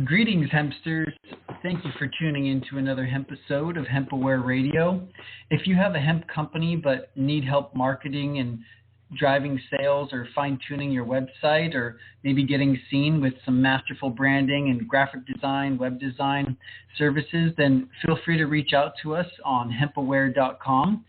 Greetings, Hempsters. Thank you for tuning in to another hemp episode of Hemp Aware Radio. If you have a hemp company but need help marketing and driving sales or fine-tuning your website or maybe getting seen with some masterful branding and graphic design, web design services, then feel free to reach out to us on hempaware.com.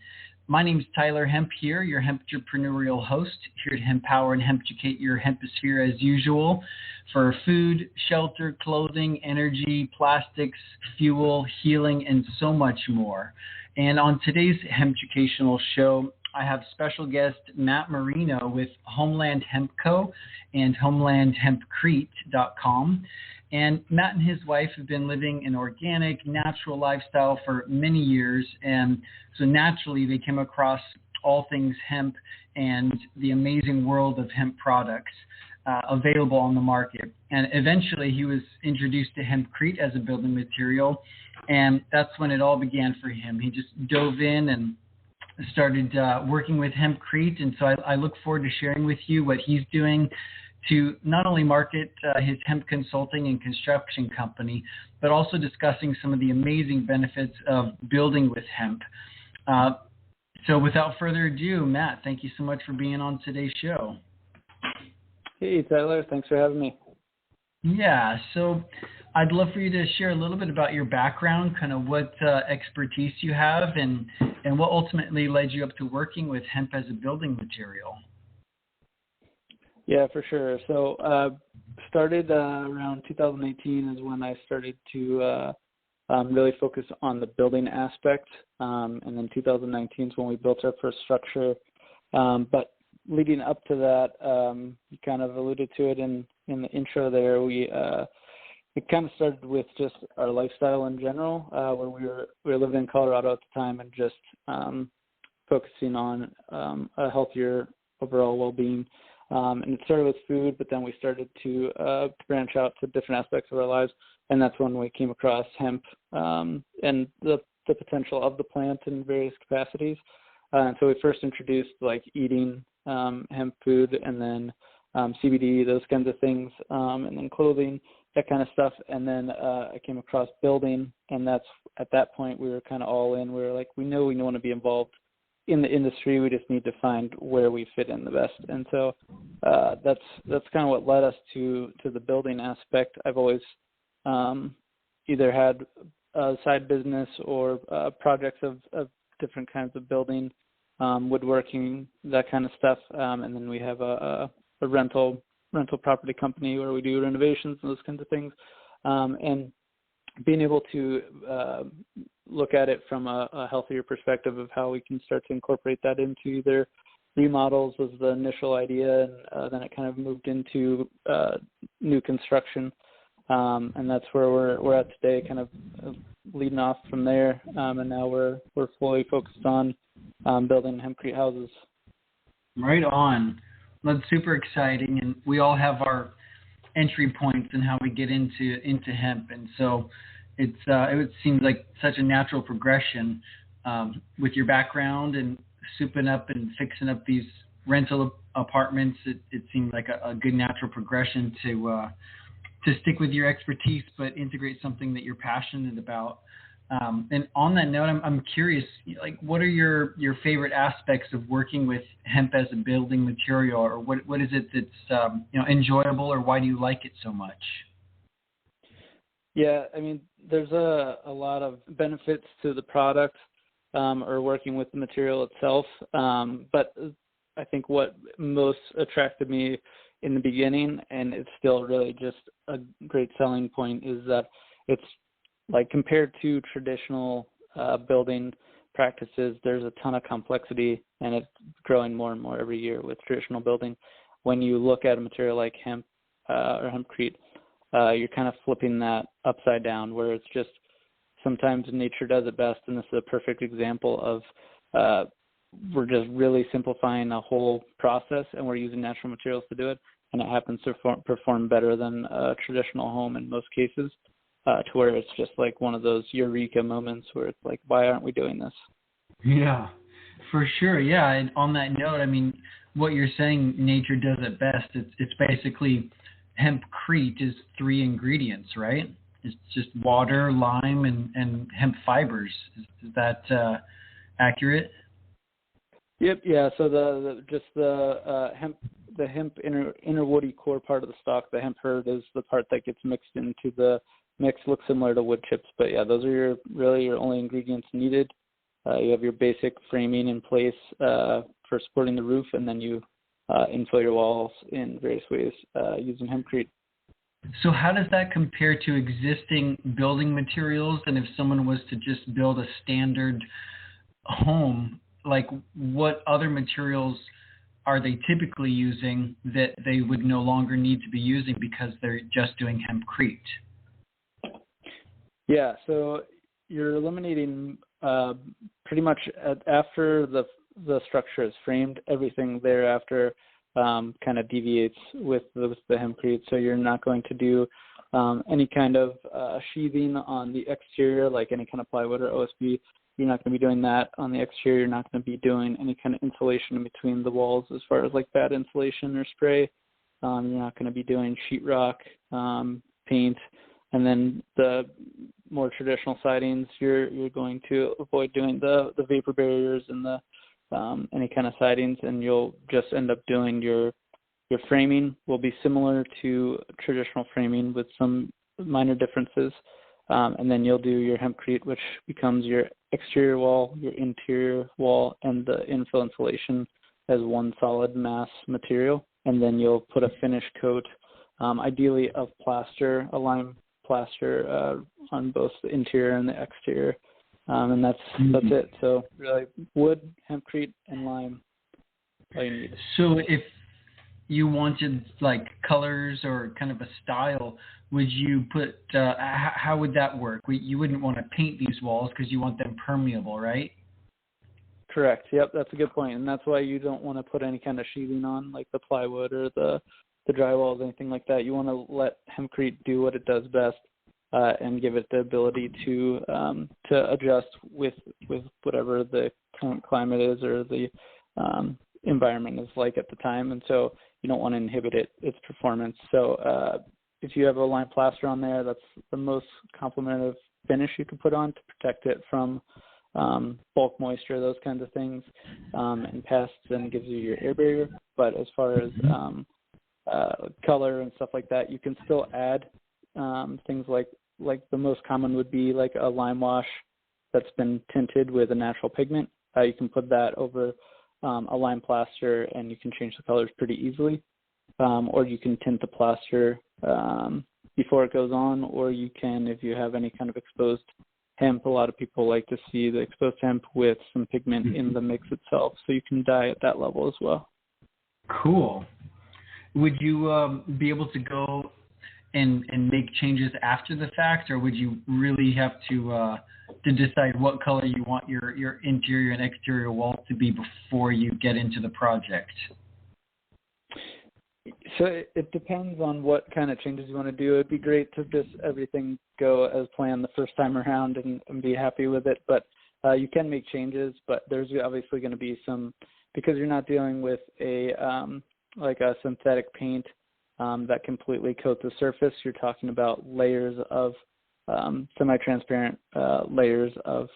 My name is Tyler Hemp here, your hemp-entrepreneurial host, here to empower and hemp-educate your hemposphere as usual for food, shelter, clothing, energy, plastics, fuel, healing, and so much more. And on today's Hemp Educational Show, I have special guest Matt Marino with HomeLand Hemp Co. and HomeLandHempCrete.com. And Matt and his wife have been living an organic, natural lifestyle for many years. And so naturally, they came across all things hemp and the amazing world of hemp products available on the market. And eventually, he was introduced to hempcrete as a building material. And that's when it all began for him. He just dove in and started working with hempcrete. And so I look forward to sharing with you what he's doing to not only market his hemp consulting and construction company, but also discussing some of the amazing benefits of building with hemp. So without further ado, Matt, thank you so much for being on today's show. Hey, Tyler. Thanks for having me. Yeah, so I'd love for you to share a little bit about your background, kind of what expertise you have, and what ultimately led you up to working with hemp as a building material. Yeah, for sure. So started around 2018 is when I started to really focus on the building aspect. And then 2019 is when we built our first structure. But leading up to that, you kind of alluded to it in the intro there. It kind of started with just our lifestyle in general, where we were living in Colorado at the time and just focusing on a healthier overall well-being. And it started with food, but then we started to branch out to different aspects of our lives, and that's when we came across hemp and the potential of the plant in various capacities. And so we first introduced like eating hemp food, and then CBD, those kinds of things, and then clothing, that kind of stuff. And then I came across building, and that's at that point we were kind of all in. We were like, we know we want to be involved in the industry. We just need to find where we fit in the best. And so that's kind of what led us to the building aspect. I've always either had a side business or projects of different kinds of building, woodworking, that kind of stuff. And then we have a rental property company where we do renovations and those kinds of things. And being able to look at it from a healthier perspective of how we can start to incorporate that into either remodels was the initial idea, and then it kind of moved into new construction, and that's where we're at today, kind of leading off from there, and now we're fully focused on building hempcrete houses. Right on. That's super exciting, and we all have our entry points and how we get into hemp, and so it seems like such a natural progression with your background and souping up and fixing up these rental apartments. It seems like a good natural progression to stick with your expertise but integrate something that you're passionate about. And on that note, I'm curious, like, what are your favorite aspects of working with hemp as a building material, or what is it that's enjoyable, or why do you like it so much? Yeah, I mean, there's a lot of benefits to the product or working with the material itself, but I think what most attracted me in the beginning, and it's still really just a great selling point, is that it's like compared to traditional building practices, there's a ton of complexity, and it's growing more and more every year with traditional building. When you look at a material like hemp or hempcrete, you're kind of flipping that upside down, where it's just sometimes nature does it best, and this is a perfect example of we're just really simplifying a whole process, and we're using natural materials to do it, and it happens to perform better than a traditional home in most cases. To where it's just like one of those eureka moments where it's like, why aren't we doing this? Yeah, for sure. Yeah, and on that note, I mean, what you're saying, nature does it best. It's basically hempcrete is 3 ingredients, right? It's just water, lime, and hemp fibers. Is that accurate? Yep. Yeah. So the hemp inner woody core part of the stalk, the hemp hurd, is the part that gets mixed into the mix. Looks similar to wood chips, but yeah, those are your only ingredients needed. You have your basic framing in place for supporting the roof, and then you infill your walls in various ways using hempcrete. So how does that compare to existing building materials? And if someone was to just build a standard home, like what other materials are they typically using that they would no longer need to be using because they're just doing hempcrete? Yeah, so you're eliminating pretty much after the structure is framed, everything thereafter kind of deviates with the hempcrete. So you're not going to do any kind of sheathing on the exterior, like any kind of plywood or OSB. You're not going to be doing that on the exterior. You're not going to be doing any kind of insulation in between the walls as far as like bad insulation or spray. You're not going to be doing sheetrock, paint, and then the more traditional sidings. You're going to avoid doing the vapor barriers and the any kind of sidings, and you'll just end up doing your framing will be similar to traditional framing with some minor differences. And then you'll do your hempcrete, which becomes your exterior wall, your interior wall, and the infill insulation as one solid mass material. And then you'll put a finish coat, ideally of plaster, a lime plaster on both the interior and the exterior. And that's it. So really wood, hempcrete, and lime, all you need. So if you wanted like colors or kind of a style, would you put, how would that work? You wouldn't want to paint these walls because you want them permeable, right? Correct. Yep, that's a good point. And that's why you don't want to put any kind of sheathing on, like the plywood or the drywalls, anything like that. You want to let hempcrete do what it does best and give it the ability to adjust with whatever the current climate is or the environment is like at the time. And so you don't want to inhibit its performance. So if you have a lime plaster on there, that's the most complementary finish you can put on to protect it from bulk moisture, those kinds of things, and pests, and gives you your air barrier. But as far as color and stuff like that, you can still add things like the most common would be like a lime wash that's been tinted with a natural pigment. You can put that over a lime plaster, and you can change the colors pretty easily. Or you can tint the plaster before it goes on, or you can, if you have any kind of exposed hemp, a lot of people like to see the exposed hemp with some pigment in the mix itself, so you can dye at that level as well. Cool. Would you be able to go and make changes after the fact, or would you really have to decide what color you want your interior and exterior walls to be before you get into the project? So it depends on what kind of changes you want to do. It'd be great to just everything go as planned the first time around and be happy with it. But you can make changes, but there's obviously going to be some, because you're not dealing with a like a synthetic paint that completely coats the surface. You're talking about layers of semi-transparent layers of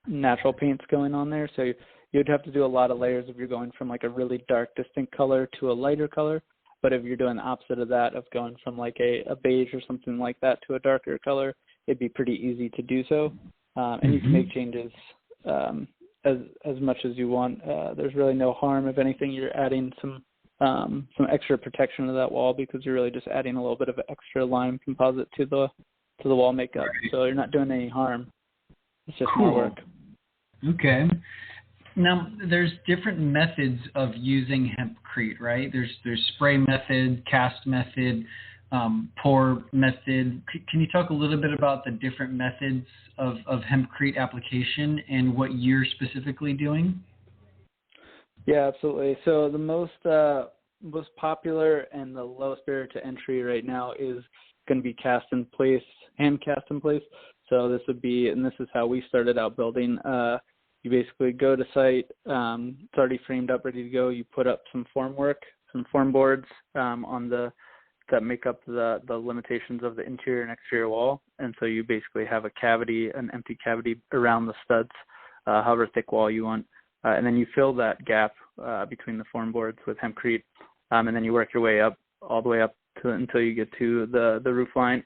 natural paints going on there. So you'd have to do a lot of layers if you're going from like a really dark, distinct color to a lighter color. But if you're doing the opposite of that, of going from like a beige or something like that to a darker color, it'd be pretty easy to do so. And you can make changes as much as you want. There's really no harm. If anything, you're adding some extra protection to that wall, because you're really just adding a little bit of extra lime composite to the wall makeup. Right. So you're not doing any harm. It's just more work. Okay. Now, there's different methods of using hempcrete, right? There's spray method, cast method, pour method. Can you talk a little bit about the different methods of hempcrete application and what you're specifically doing? Yeah, absolutely. So the most popular and the lowest barrier to entry right now is going to be cast in place, hand cast in place. So this would be, and this is how we started out building. You basically go to site, it's already framed up, ready to go. You put up some form work, some form boards on the that make up the limitations of the interior and exterior wall. And so you basically have a cavity, an empty cavity around the studs, however thick wall you want. And then you fill that gap between the form boards with hempcrete. And then you work your way up, all the way up to until you get to the roof line,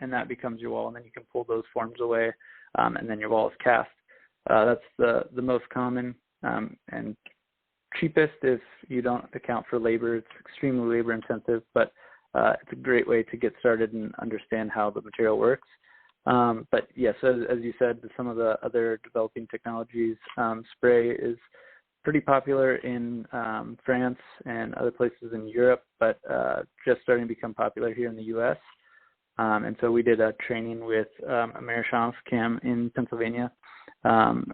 and that becomes your wall. And then you can pull those forms away, and then your wall is cast. That's the most common and cheapest if you don't account for labor. It's extremely labor intensive, but it's a great way to get started and understand how the material works. But yes, as you said, some of the other developing technologies, spray is pretty popular in France and other places in Europe, but just starting to become popular here in the U.S. And so we did a training with Americhamp Cam in Pennsylvania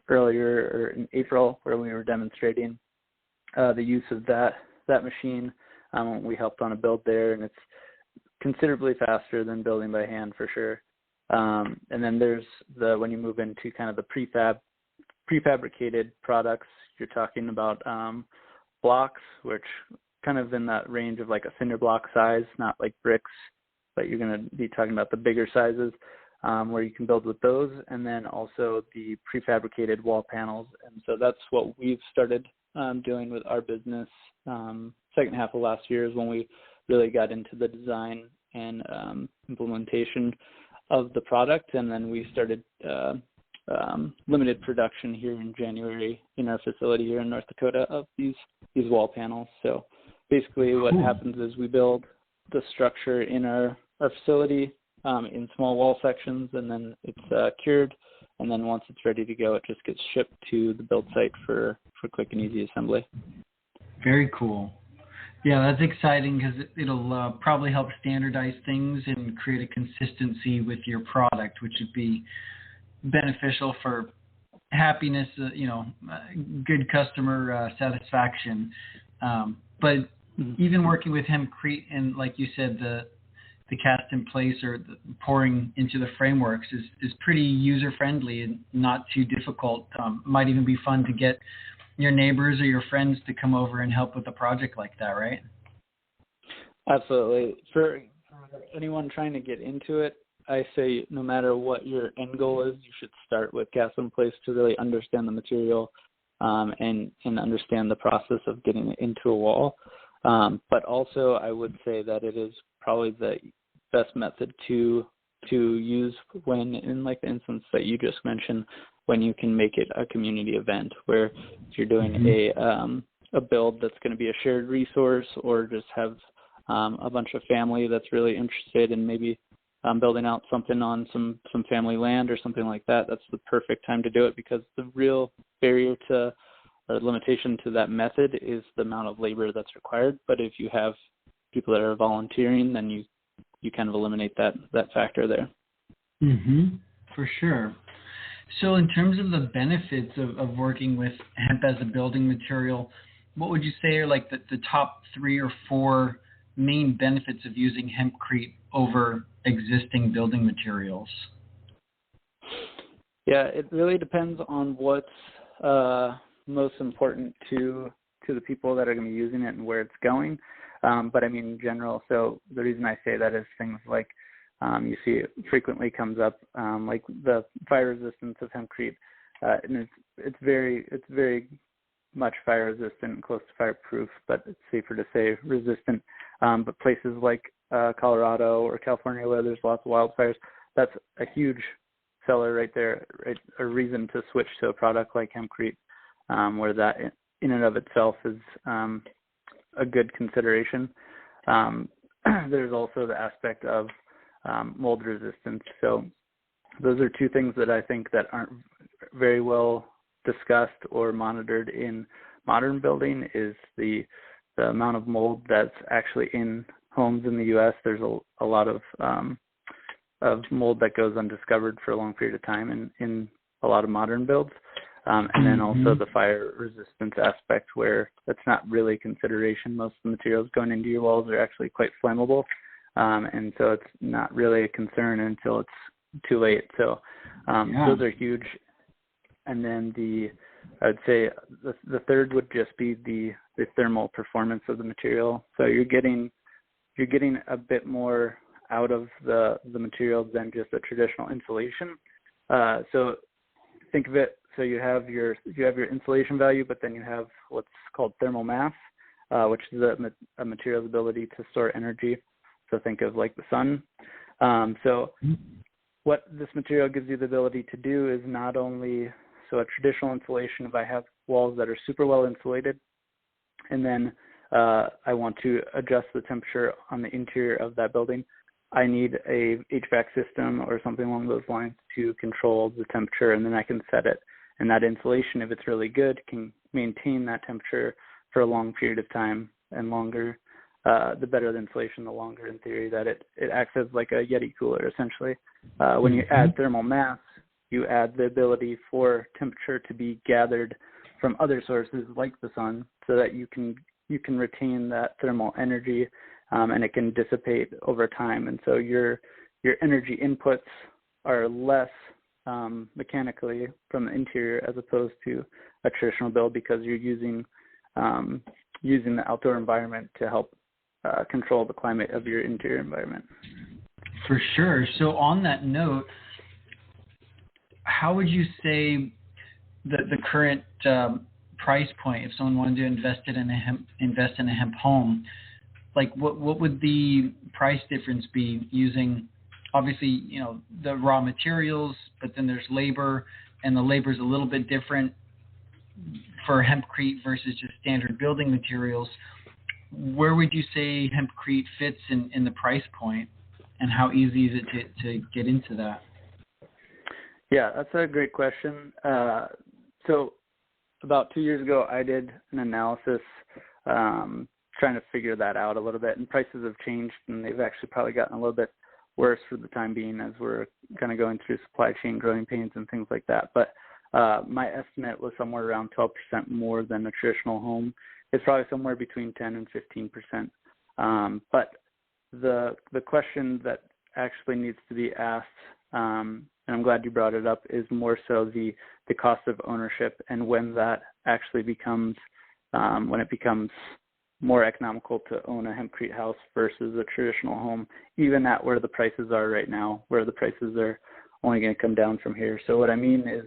earlier or in April, where we were demonstrating the use of that machine. We helped on a build there, and it's considerably faster than building by hand for sure. And then there's when you move into kind of the prefabricated products, you're talking about blocks, which kind of in that range of like a cinder block size, not like bricks, but you're going to be talking about the bigger sizes where you can build with those, and then also the prefabricated wall panels. And so that's what we've started doing with our business. Second half of last year is when we really got into the design and implementation of the product, and then we started limited production here in January in our facility here in North Dakota of these wall panels. So basically what happens is we build the structure in our facility in small wall sections, and then it's cured, and then once it's ready to go, it just gets shipped to the build site for quick and easy assembly. Very cool. Yeah, that's exciting because it'll probably help standardize things and create a consistency with your product, which would be beneficial for happiness, good customer satisfaction. But even working with hempcrete and, like you said, the cast in place or the pouring into the frameworks is pretty user friendly and not too difficult. Might even be fun to get your neighbors or your friends to come over and help with a project like that, right? Absolutely. For anyone trying to get into it, I say no matter what your end goal is, you should start with cast in place to really understand the material and understand the process of getting it into a wall. But also I would say that it is probably the best method to use when, in like the instance that you just mentioned, when you can make it a community event, where if you're doing a build that's going to be a shared resource, or just have a bunch of family that's really interested in maybe building out something on some family land or something like that, that's the perfect time to do it, because the real barrier to or limitation to that method is the amount of labor that's required. But if you have people that are volunteering, then you kind of eliminate that factor there. For sure. So in terms of the benefits of working with hemp as a building material, what would you say are like the top 3 or 4 main benefits of using hempcrete over existing building materials? Yeah, it really depends on what's most important to the people that are going to be using it and where it's going. But I mean, in general, so the reason I say that is things like you see it frequently comes up, like the fire resistance of hempcrete, and it's very much fire resistant, close to fireproof, but it's safer to say resistant. But places like Colorado or California, where there's lots of wildfires, that's a huge seller right there, right? A reason to switch to a product like hempcrete, where that in and of itself is a good consideration. There's also the aspect of mold resistance. So those are 2 things that I think that aren't very well discussed or monitored in modern building, is the amount of mold that's actually in homes in the U.S. There's a lot of mold that goes undiscovered for a long period of time in a lot of modern builds. And then also the fire resistance aspect, where that's not really consideration. Most of the materials going into your walls are actually quite flammable. And so it's not really a concern until it's too late. So those are huge. And then I would say the third would just be the thermal performance of the material. So you're getting you're getting a bit more out of the materials than just a traditional insulation. So think of it, so you have your insulation value, but then you have what's called thermal mass, which is a material's ability to store energy. So think of like the sun. So what this material gives you the ability to do is not only, so a traditional insulation, if I have walls that are super well insulated, and then I want to adjust the temperature on the interior of that building, I need a HVAC system or something along those lines to control the temperature, and then I can set it. And that insulation, if it's really good, can maintain that temperature for a long period of time, and longer. The better the insulation, the longer, in theory, that it acts as like a Yeti cooler, essentially. When you add thermal mass, you add the ability for temperature to be gathered from other sources like the sun, so that you can retain that thermal energy, and it can dissipate over time. And so your energy inputs are less mechanically from the interior as opposed to a traditional build, because you're using the outdoor environment to help control the climate of your interior environment. For sure. So on that note, how would you say the current price point, if someone wanted to invest in a hemp home, like what would the price difference be using, obviously, the raw materials, but then there's labor, and the labor is a little bit different for hempcrete versus just standard building materials. Where would you say hempcrete fits in the price point, and how easy is it to get into that? Yeah, that's a great question. So about 2 years ago, I did an analysis trying to figure that out a little bit, and prices have changed, and they've actually probably gotten a little bit worse for the time being as we're kind of going through supply chain growing pains and things like that. But my estimate was somewhere around 12% more than a traditional home. It's probably somewhere between 10 and 15%. But the question that actually needs to be asked, and I'm glad you brought it up, is more so the cost of ownership, and when that actually becomes, when it becomes more economical to own a hempcrete house versus a traditional home, even at where the prices are right now, where the prices are only going to come down from here. So what I mean is,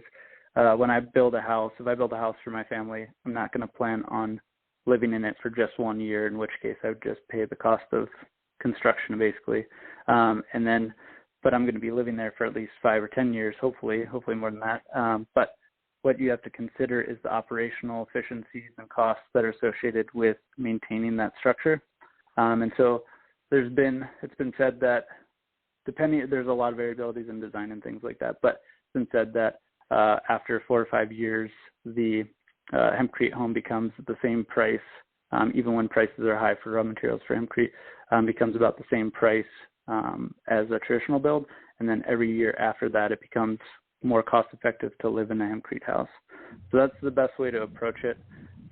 when I build a house, if I build a house for my family, I'm not going to plan on living in it for just 1 year, in which case I would just pay the cost of construction, basically. But I'm going to be living there for at least 5 or 10 years, hopefully more than that. But what you have to consider is the operational efficiencies and costs that are associated with maintaining that structure. And so it's been said that there's a lot of variabilities in design and things like that, but it's been said that after 4 or 5 years, the hempcrete home becomes the same price, even when prices are high for raw materials for hempcrete, becomes about the same price as a traditional build. And then every year after that, it becomes more cost effective to live in a hempcrete house. So that's the best way to approach it.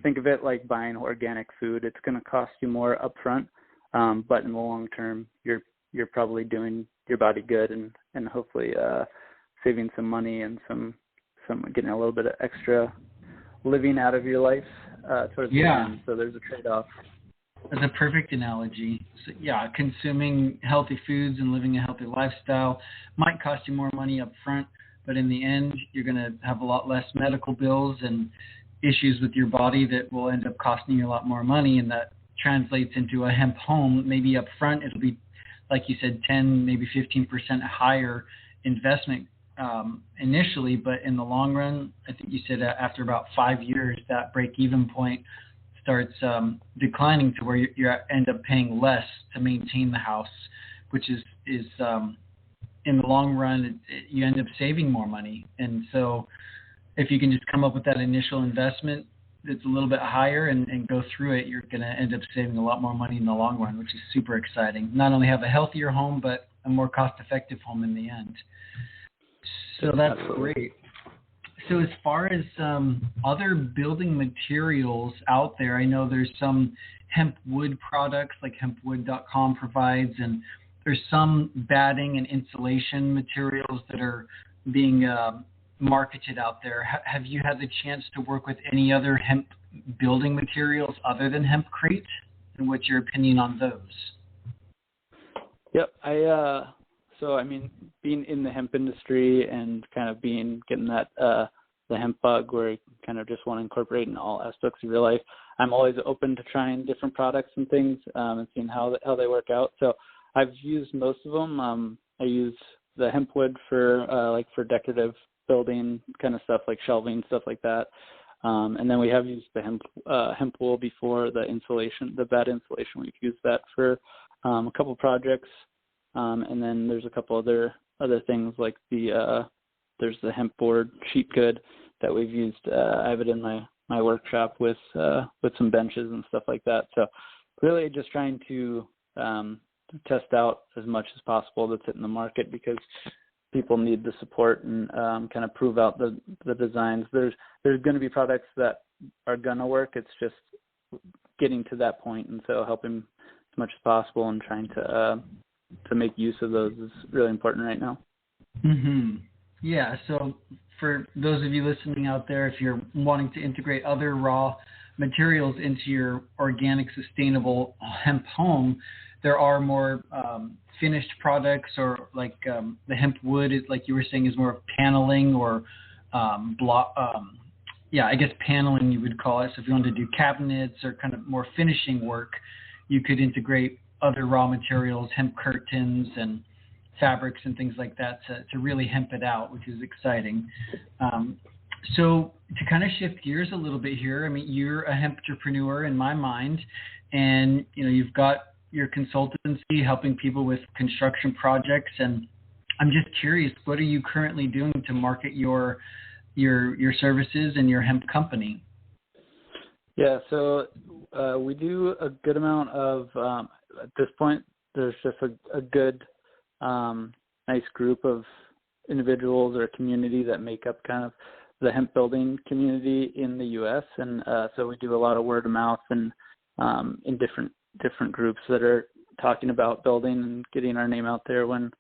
Think of it like buying organic food. It's going to cost you more upfront, but in the long term, you're probably doing your body good and hopefully saving some money and some getting a little bit of extra living out of your life towards the end. So there's a trade-off. That's a perfect analogy. So, consuming healthy foods and living a healthy lifestyle might cost you more money up front, but in the end, you're going to have a lot less medical bills and issues with your body that will end up costing you a lot more money, and that translates into a hemp home. Maybe up front, it'll be, like you said, 10, maybe 15% higher investment initially, but in the long run, I think you said after about 5 years, that break-even point starts declining to where you end up paying less to maintain the house, which is in the long run, you end up saving more money. And so if you can just come up with that initial investment that's a little bit higher and go through it, you're going to end up saving a lot more money in the long run, which is super exciting. Not only have a healthier home, but a more cost-effective home in the end. So that's great. So as far as other building materials out there, I know there's some hemp wood products like hempwood.com provides, and there's some batting and insulation materials that are being marketed out there. Have you had the chance to work with any other hemp building materials other than hempcrete? And what's your opinion on those? Yep. So I mean, being in the hemp industry and kind of getting that the hemp bug, where you kind of just want to incorporate in all aspects of your life. I'm always open to trying different products and things and seeing how they work out. So I've used most of them. I use the hemp wood for decorative building kind of stuff, like shelving, stuff like that. And then we have used the hemp wool before, the insulation, the bed insulation. We've used that for a couple projects. And then there's a couple other things like there's the hemp board sheet good that we've used. I have it in my workshop with some benches and stuff like that. So really just trying to test out as much as possible that's hitting the market, because people need the support and kind of prove out the designs. There's going to be products that are going to work. It's just getting to that point, and so helping as much as possible and trying to make use of those is really important right now. Mm-hmm. Yeah, so for those of you listening out there, if you're wanting to integrate other raw materials into your organic, sustainable hemp home, there are more finished products, or like the hemp wood, like you were saying, is more of paneling or I guess paneling you would call it. So if you wanted to do cabinets or kind of more finishing work, you could integrate other raw materials, hemp curtains and fabrics and things like that to really hemp it out, which is exciting. So to kind of shift gears a little bit here, I mean, you're a hemp entrepreneur in my mind, and you've got your consultancy helping people with construction projects, and I'm just curious, what are you currently doing to market your services and your hemp company? Yeah, so we do a good amount of, at this point, there's just a good, nice group of individuals or community that make up kind of the hemp building community in the U.S. And so we do a lot of word of mouth and in different groups that are talking about building and getting our name out there when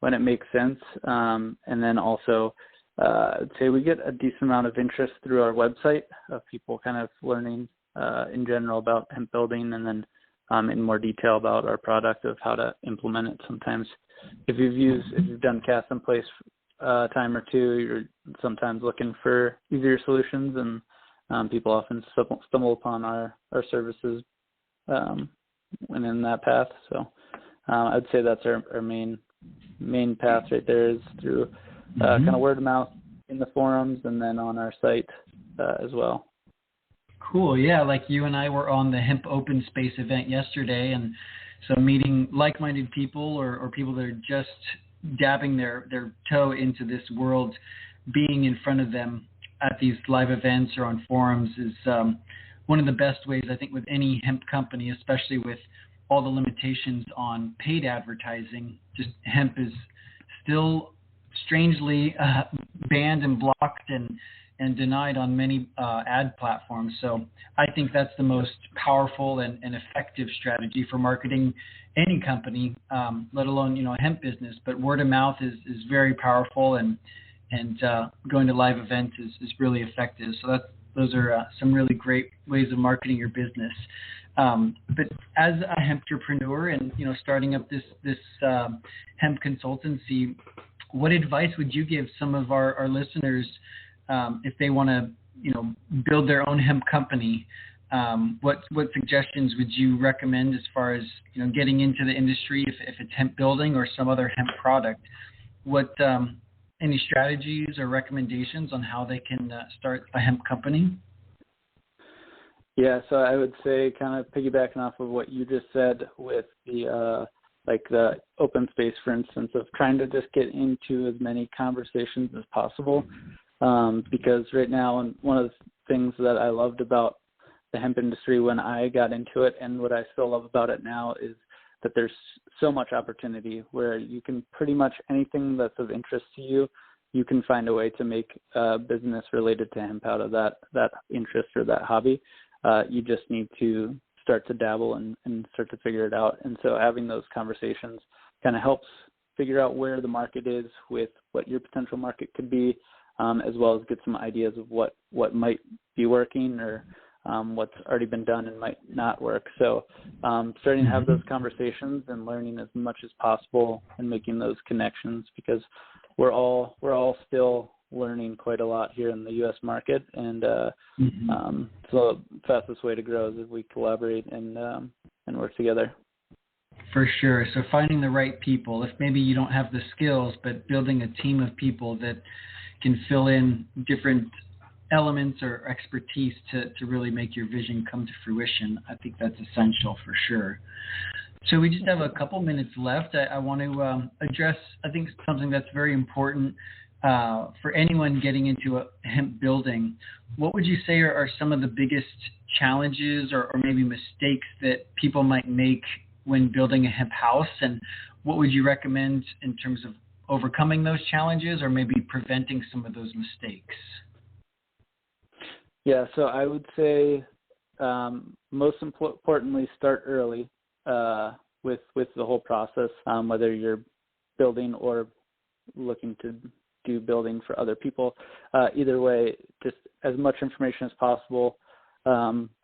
it makes sense. And then also, I'd say we get a decent amount of interest through our website of people kind of learning in general about hemp building, and then in more detail about our product of how to implement it. Sometimes if you've done cast in place a time or two, you're sometimes looking for easier solutions, and people often stumble upon our services when in that path. So I'd say that's our main path right there, is through kind of word of mouth in the forums and then on our site as well. Cool. Yeah, like you and I were on the Hemp Open Space event yesterday, and so meeting like-minded people or people that are just dabbing their toe into this world, being in front of them at these live events or on forums is one of the best ways, I think, with any hemp company, especially with all the limitations on paid advertising. Just hemp is still strangely banned and blocked and denied on many ad platforms. So I think that's the most powerful and effective strategy for marketing any company, let alone, a hemp business. But word of mouth is very powerful, and going to live events is really effective. So those are some really great ways of marketing your business. But as a hemp entrepreneur and, starting up this hemp consultancy, what advice would you give some of our listeners if they want to, build their own hemp company? What suggestions would you recommend as far as, getting into the industry if it's hemp building or some other hemp product? What any strategies or recommendations on how they can start a hemp company? Yeah, so I would say, kind of piggybacking off of what you just said with the the open space, for instance, of trying to just get into as many conversations as possible. Because right now, and one of the things that I loved about the hemp industry when I got into it, and what I still love about it now, is that there's so much opportunity where you can pretty much anything that's of interest to you, you can find a way to make a business related to hemp out of that interest or that hobby. You just need to start to dabble and start to figure it out. And so having those conversations kind of helps figure out where the market is with what your potential market could be, as well as get some ideas of what might be working or what's already been done and might not work. So starting to have those conversations and learning as much as possible and making those connections, because we're all still learning quite a lot here in the U.S. market, and so the fastest way to grow is if we collaborate and work together. For sure. So finding the right people, if maybe you don't have the skills, but building a team of people that can fill in different elements or expertise to really make your vision come to fruition, I think that's essential for sure. So we just have a couple minutes left. I want to address, I think, something that's very important for anyone getting into a hemp building. What would you say are some of the biggest challenges or maybe mistakes that people might make when building a hemp house? And what would you recommend in terms of overcoming those challenges or maybe preventing some of those mistakes? Yeah, so I would say most importantly, start early with the whole process, whether you're building or looking to do building for other people. Either way, just as much information as possible,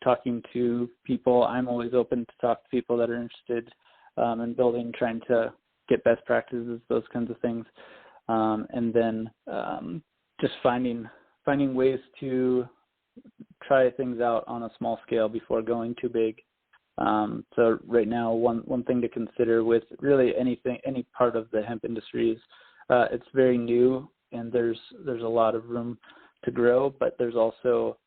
talking to people. I'm always open to talk to people that are interested in building, trying to get best practices, those kinds of things. And then just finding ways to try things out on a small scale before going too big. So right now, one thing to consider with really any part of the hemp industry is it's very new, and there's a lot of room to grow. But there's also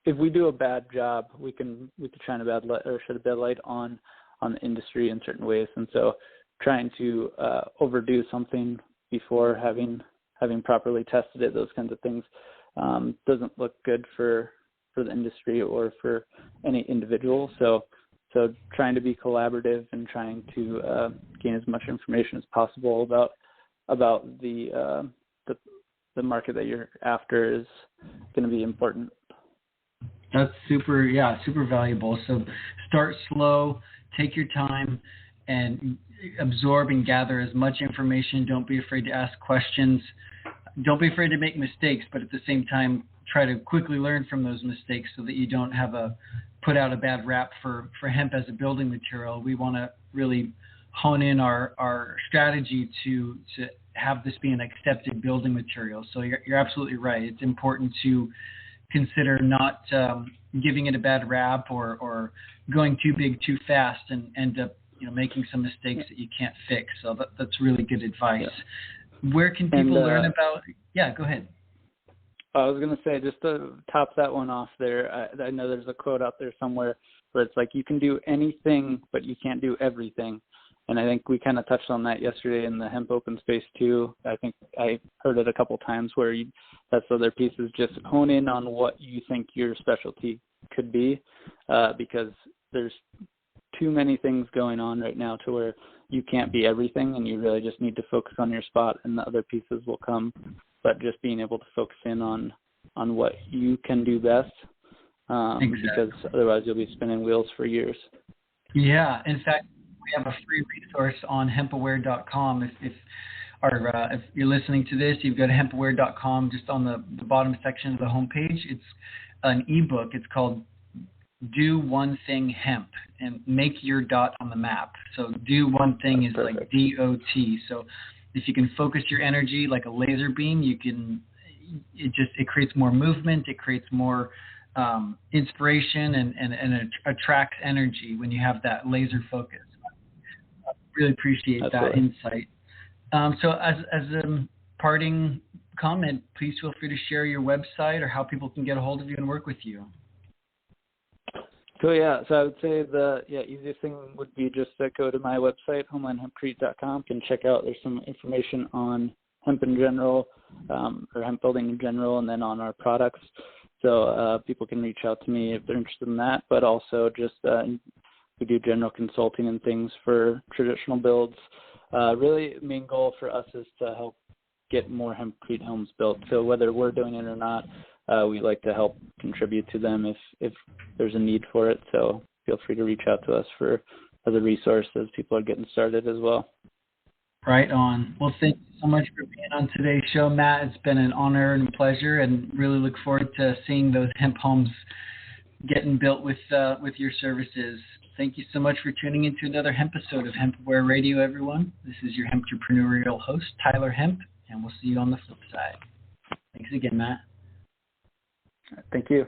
if we do a bad job, we could shine a bad light or shed a bad light on the industry in certain ways. And so trying to overdo something before having properly tested it, those kinds of things, doesn't look good for the industry or for any individual. So trying to be collaborative and trying to gain as much information as possible about the market that you're after is going to be important. That's super valuable. So start slow, take your time, and absorb and gather as much information. Don't be afraid to ask questions. Don't be afraid to make mistakes, but at the same time, try to quickly learn from those mistakes so that you don't put out a bad rap for hemp as a building material. We want to really hone in our strategy to have this be an accepted building material. So you're absolutely right. It's important to consider not giving it a bad rap or going too big too fast and end up making some mistakes that you can't fix. So that's really good advice. Yeah. Where can people learn about? Yeah, go ahead. I was going to say, just to top that one off there, I know there's a quote out there somewhere where it's like, you can do anything, but you can't do everything. And I think we kind of touched on that yesterday in the hemp open space too. I think I heard it a couple times where that's the other piece, is just hone in on what you think your specialty could be, because there's too many things going on right now to where you can't be everything, and you really just need to focus on your spot, and the other pieces will come. But just being able to focus in on what you can do best, exactly. Because otherwise you'll be spinning wheels for years. Yeah, in fact, we have a free resource on hempaware.com. If you're listening to this, you go to hempaware.com. Just on the bottom section of the homepage, it's an ebook. It's called Do One Thing Hemp, and make your dot on the map. So do one thing. That's is perfect. Like DOT. So if you can focus your energy like a laser beam, it creates more movement. It creates more inspiration and it attracts energy when you have that laser focus. I really appreciate that insight. So as a parting comment, please feel free to share your website or how people can get a hold of you and work with you. So I would say the easiest thing would be just to go to my website, HomelandHempcrete.com, and check out. There's some information on hemp in general, or hemp building in general, and then on our products. So people can reach out to me if they're interested in that. But also just we do general consulting and things for traditional builds. Really, main goal for us is to help get more hempcrete homes built. So whether we're doing it or not, we like to help contribute to them if there's a need for it. So feel free to reach out to us as a resource as people are getting started as well. Right on. Well, thank you so much for being on today's show, Matt. It's been an honor and pleasure, and really look forward to seeing those hemp homes getting built with your services. Thank you so much for tuning into another hemp episode of HempAware Radio, everyone. This is your entrepreneurial host, Tyler Hemp, and we'll see you on the flip side. Thanks again, Matt. Thank you.